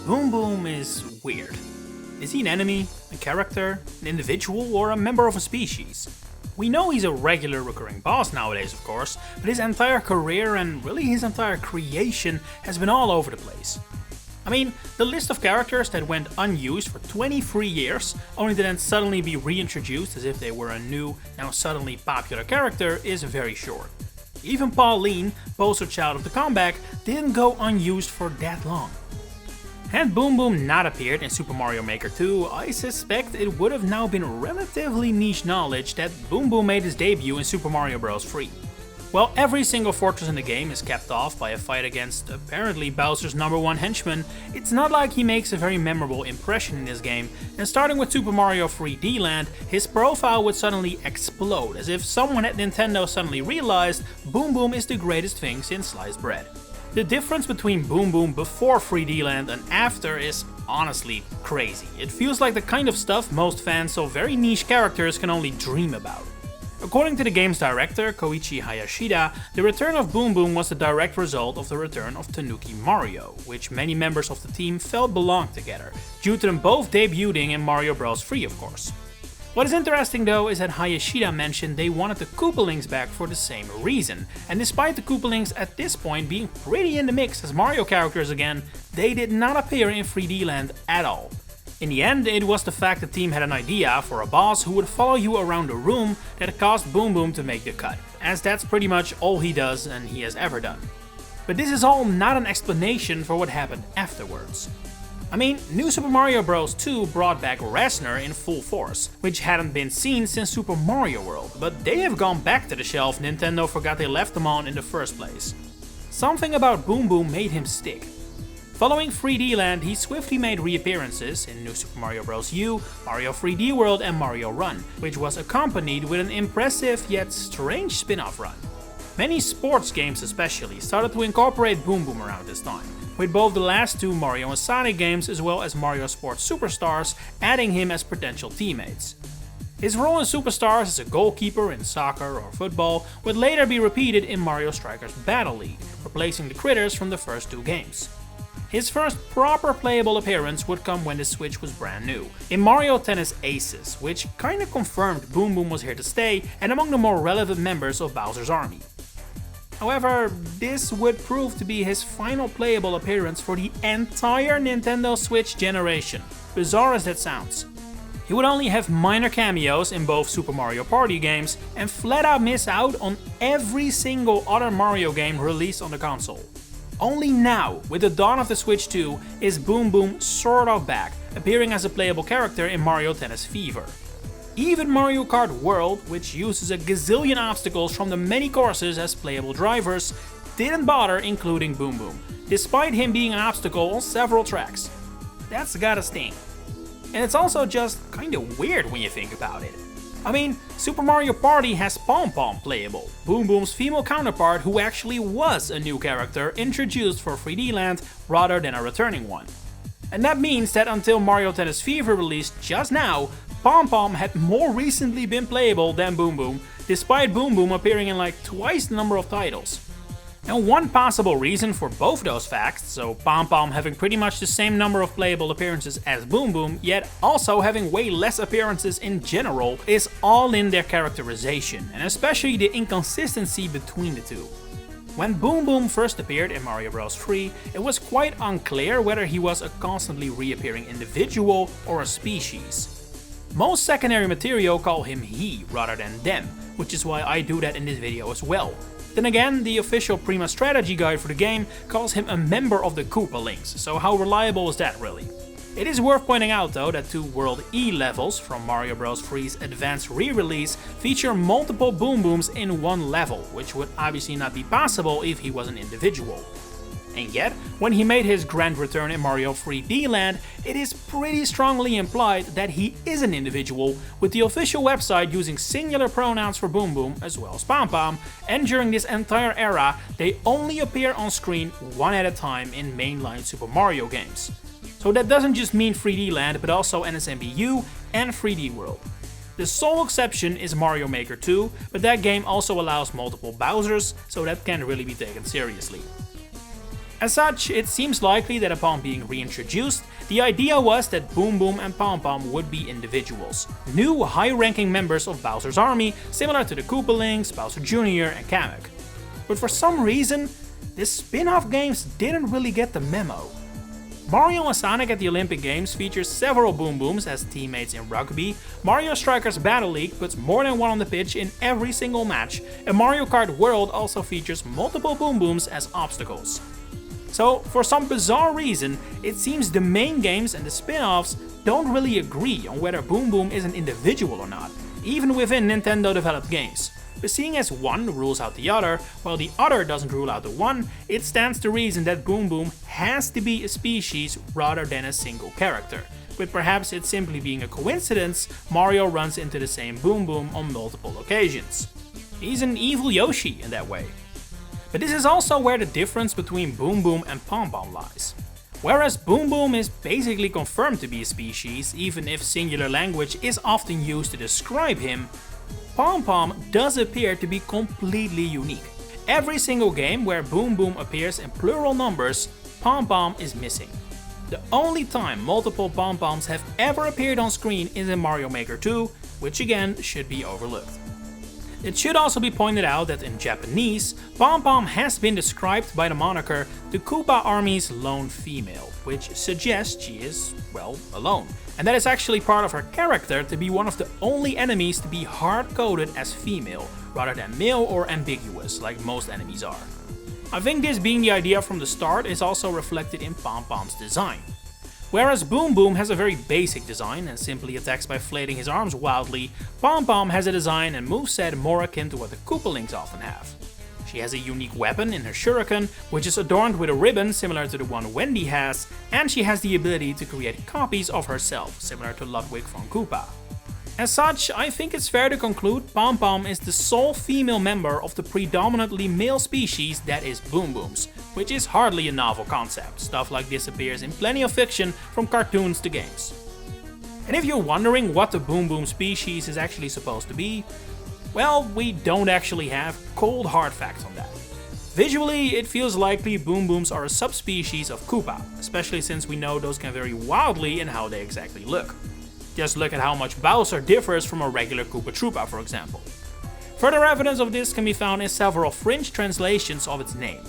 Boom Boom is weird. Is he an enemy, a character, an individual, or a member of a species? We know he's a regular recurring boss nowadays, of course, but his entire career and really his entire creation has been all over the place. I mean, the list of characters that went unused for 23 years, only to then suddenly be reintroduced as if they were a new, now suddenly popular character, is very short. Even Pauline, poster child of the comeback, didn't go unused for that long. Had Boom Boom not appeared in Super Mario Maker 2, I suspect it would have now been relatively niche knowledge that Boom Boom made his debut in Super Mario Bros. 3. While every single fortress in the game is capped off by a fight against apparently Bowser's #1 henchman, it's not like he makes a very memorable impression in this game, and starting with Super Mario 3D Land, his profile would suddenly explode, as if someone at Nintendo suddenly realized Boom Boom is the greatest thing since sliced bread. The difference between Boom Boom before 3D Land and after is honestly crazy. It feels like the kind of stuff most fans of very niche characters can only dream about. According to the game's director, Koichi Hayashida, the return of Boom Boom was the direct result of the return of Tanuki Mario, which many members of the team felt belonged together, due to them both debuting in Mario Bros. 3 of course. What is interesting though is that Hayashida mentioned they wanted the Koopalings back for the same reason, and despite the Koopalings at this point being pretty in the mix as Mario characters again, they did not appear in 3D Land at all. In the end, it was the fact the team had an idea for a boss who would follow you around the room that caused Boom Boom to make the cut, as that's pretty much all he does and he has ever done. But this is all not an explanation for what happened afterwards. I mean, New Super Mario Bros. 2 brought back Reznor in full force, which hadn't been seen since Super Mario World, but they have gone back to the shelf Nintendo forgot they left them on in the first place. Something about Boom Boom made him stick. Following 3D Land, he swiftly made reappearances in New Super Mario Bros. U, Mario 3D World and Mario Run, which was accompanied with an impressive yet strange spin-off run. Many sports games especially started to incorporate Boom Boom around this time, with both the last two Mario and Sonic games as well as Mario Sports Superstars adding him as potential teammates. His role in Superstars as a goalkeeper in soccer or football would later be repeated in Mario Strikers Battle League, replacing the critters from the first two games. His first proper playable appearance would come when the Switch was brand new, in Mario Tennis Aces, which kinda confirmed Boom Boom was here to stay and among the more relevant members of Bowser's army. However, this would prove to be his final playable appearance for the entire Nintendo Switch generation, bizarre as that sounds. He would only have minor cameos in both Super Mario Party games and flat out miss out on every single other Mario game released on the console. Only now, with the dawn of the Switch 2, is Boom Boom sort of back, appearing as a playable character in Mario Tennis Fever. Even Mario Kart World, which uses a gazillion obstacles from the many courses as playable drivers, didn't bother including Boom Boom, despite him being an obstacle on several tracks. That's gotta sting. And it's also just kinda weird when you think about it. I mean, Super Mario Party has Pom Pom playable, Boom Boom's female counterpart who actually was a new character introduced for 3D Land rather than a returning one. And that means that until Mario Tennis Fever released just now, Pom Pom had more recently been playable than Boom Boom, despite Boom Boom appearing in like twice the number of titles. And one possible reason for both those facts, so Pom Pom having pretty much the same number of playable appearances as Boom Boom, yet also having way less appearances in general, is all in their characterization, and especially the inconsistency between the two. When Boom Boom first appeared in Mario Bros. 3, it was quite unclear whether he was a constantly reappearing individual or a species. Most secondary material call him he rather than them, which is why I do that in this video as well. Then again, the official Prima strategy guide for the game calls him a member of the Koopalings, so how reliable is that really? It is worth pointing out though that two World E levels from Mario Bros. 3's advanced re-release feature multiple Boom Booms in one level, which would obviously not be possible if he was an individual. And yet, when he made his grand return in Mario 3D Land, it is pretty strongly implied that he is an individual, with the official website using singular pronouns for Boom Boom as well as Pom Pom, and during this entire era, they only appear on screen one at a time in mainline Super Mario games. So that doesn't just mean 3D Land, but also NSMBU and 3D World. The sole exception is Mario Maker 2, but that game also allows multiple Bowsers, so that can't really be taken seriously. As such, it seems likely that upon being reintroduced, the idea was that Boom Boom and Pom Pom would be individuals, new high-ranking members of Bowser's army, similar to the Koopalings, Bowser Jr. and Kamek. But for some reason, the spin-off games didn't really get the memo. Mario and Sonic at the Olympic Games features several Boom Booms as teammates in rugby, Mario Strikers Battle League puts more than one on the pitch in every single match, and Mario Kart World also features multiple Boom Booms as obstacles. So, for some bizarre reason, it seems the main games and the spin-offs don't really agree on whether Boom Boom is an individual or not, even within Nintendo-developed games. But seeing as one rules out the other, while the other doesn't rule out the one, it stands to reason that Boom Boom has to be a species rather than a single character. But perhaps it's simply being a coincidence Mario runs into the same Boom Boom on multiple occasions. He's an evil Yoshi in that way. But this is also where the difference between Boom Boom and Pom Pom lies. Whereas Boom Boom is basically confirmed to be a species, even if singular language is often used to describe him, Pom Pom does appear to be completely unique. Every single game where Boom Boom appears in plural numbers, Pom Pom is missing. The only time multiple Pom Poms have ever appeared on screen is in Mario Maker 2, which again should be overlooked. It should also be pointed out that in Japanese, Pom Pom has been described by the moniker the Koopa Army's lone female, which suggests she is, well, alone. And that is actually part of her character to be one of the only enemies to be hard-coded as female, rather than male or ambiguous, like most enemies are. I think this being the idea from the start is also reflected in Pom Pom's design. Whereas Boom Boom has a very basic design and simply attacks by flailing his arms wildly, Pom Pom has a design and moveset more akin to what the Koopalings often have. She has a unique weapon in her shuriken, which is adorned with a ribbon similar to the one Wendy has, and she has the ability to create copies of herself, similar to Ludwig von Koopa. As such, I think it's fair to conclude Pom Pom is the sole female member of the predominantly male species that is Boom Booms, which is hardly a novel concept. Stuff like this appears in plenty of fiction, from cartoons to games. And if you're wondering what the Boom Boom species is actually supposed to be, well, we don't actually have cold hard facts on that. Visually, it feels likely Boom Booms are a subspecies of Koopa, especially since we know those can vary wildly in how they exactly look. Just look at how much Bowser differs from a regular Koopa Troopa, for example. Further evidence of this can be found in several fringe translations of its name.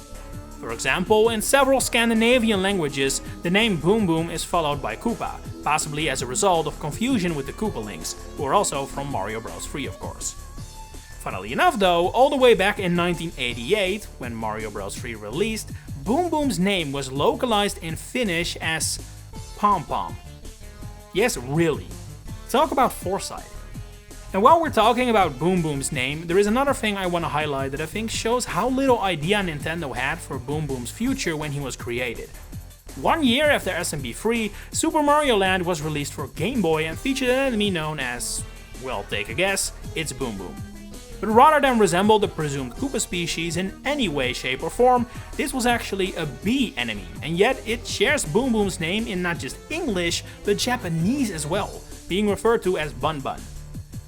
For example, in several Scandinavian languages, the name Boom Boom is followed by Koopa, possibly as a result of confusion with the Koopalings, who are also from Mario Bros. 3 of course. Funnily enough though, all the way back in 1988, when Mario Bros. 3 released, Boom Boom's name was localized in Finnish as Pom Pom. Yes, really. Talk about foresight. And while we're talking about Boom Boom's name, there is another thing I want to highlight that I think shows how little idea Nintendo had for Boom Boom's future when he was created. 1 year after SMB3, Super Mario Land was released for Game Boy and featured an enemy known as, well, take a guess, it's Boom Boom. But rather than resemble the presumed Koopa species in any way, shape or form, this was actually a bee enemy, and yet it shares Boom Boom's name in not just English, but Japanese as well, being referred to as Bun Bun.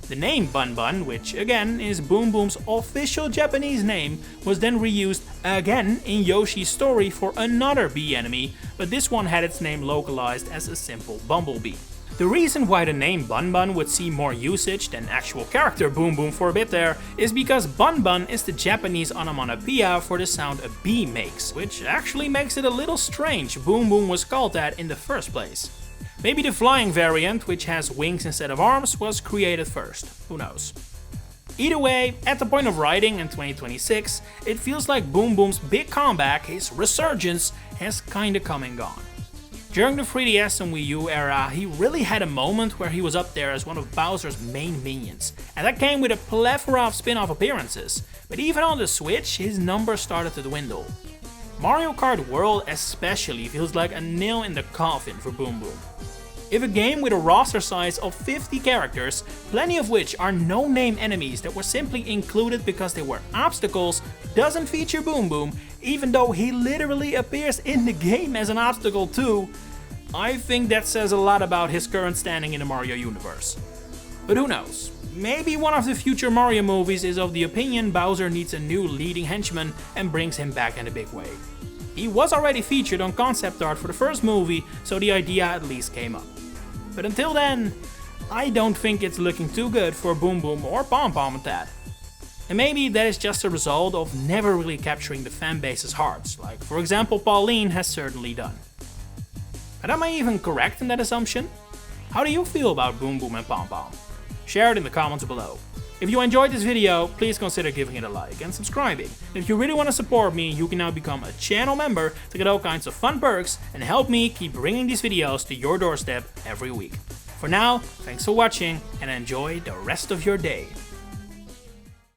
The name Bun Bun, which again is Boom Boom's official Japanese name, was then reused again in Yoshi's story for another bee enemy, but this one had its name localized as a simple bumblebee. The reason why the name Bun Bun would see more usage than actual character Boom Boom for a bit there is because Bun Bun is the Japanese onomatopoeia for the sound a bee makes, which actually makes it a little strange Boom Boom was called that in the first place. Maybe the flying variant, which has wings instead of arms, was created first, who knows. Either way, at the point of writing in 2026, it feels like Boom Boom's big comeback, his resurgence, has kinda come and gone. During the 3DS and Wii U era, he really had a moment where he was up there as one of Bowser's main minions, and that came with a plethora of spin-off appearances, but even on the Switch, his numbers started to dwindle. Mario Kart World especially feels like a nail in the coffin for Boom Boom. If a game with a roster size of 50 characters, plenty of which are no-name enemies that were simply included because they were obstacles, doesn't feature Boom Boom, even though he literally appears in the game as an obstacle too, I think that says a lot about his current standing in the Mario universe. But who knows? Maybe one of the future Mario movies is of the opinion Bowser needs a new leading henchman and brings him back in a big way. He was already featured on concept art for the first movie, so the idea at least came up. But until then, I don't think it's looking too good for Boom Boom or Pom Pom at that. And maybe that is just a result of never really capturing the fanbase's hearts, like for example Pauline has certainly done. But am I even correct in that assumption? How do you feel about Boom Boom and Pom Pom? Share it in the comments below. If you enjoyed this video, please consider giving it a like and subscribing. And if you really want to support me, you can now become a channel member to get all kinds of fun perks and help me keep bringing these videos to your doorstep every week. For now, thanks for watching and enjoy the rest of your day.